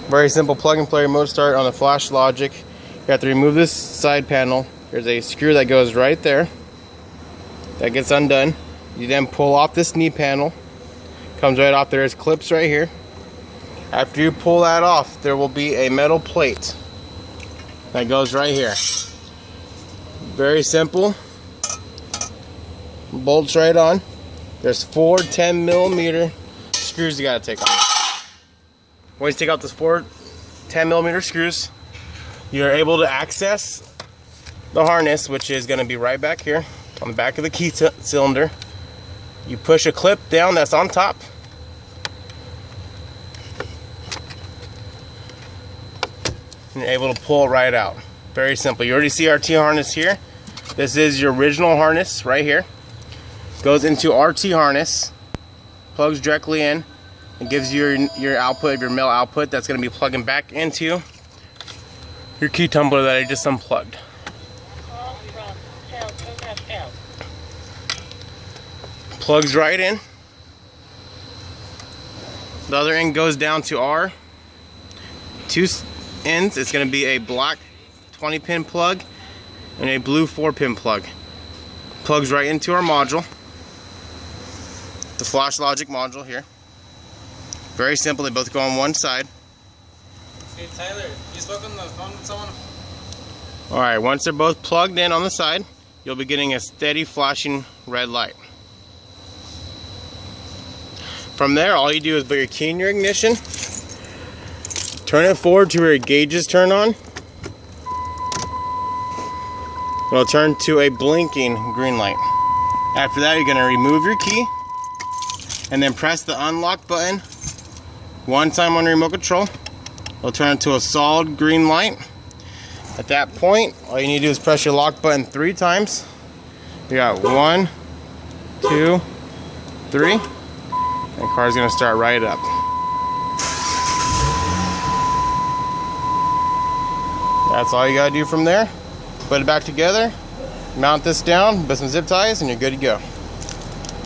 Very simple plug and play remote start on the FlashLogic. You have to remove this side panel. There's a screw that goes right there. That gets undone. You then pull off this knee panel. Comes right off. There's clips right here. After you pull that off, there will be a metal plate that goes right here. Very simple. Bolts right on. There's 4 10mm screws you gotta take off. Once you take out those 4 10mm screws, you're able to access the harness, which is gonna be right back here on the back of the key cylinder. You push a clip down that's on top. And you're able to pull it right out. Very simple. You already see our T harness here. This is your original harness right here. Goes into RT harness, plugs directly in, and gives you your output of your male output. That's going to be plugging back into your key tumbler that I just unplugged. Plugs right in. The other end goes down to our 2 ends. It's going to be a black 20-pin plug and a blue 4-pin plug. Plugs right into our module. The FlashLogic module here. Very simple, they both go on one side. Hey Tyler, you spoke on the phone with someone? Alright, once they're both plugged in on the side, you'll be getting a steady flashing red light. From there, all you do is put your key in your ignition, turn it forward to where your gauges turn on. It'll turn to a blinking green light. After that, you're going to remove your key and then press the unlock button one time on your remote control. It'll turn into a solid green light. At that point, all you need to do is press your lock button 3 times. You got 1, 2, 3. And the car's going to start right up. That's all you got to do from there. Put it back together, mount this down, put some zip ties, and you're good to go.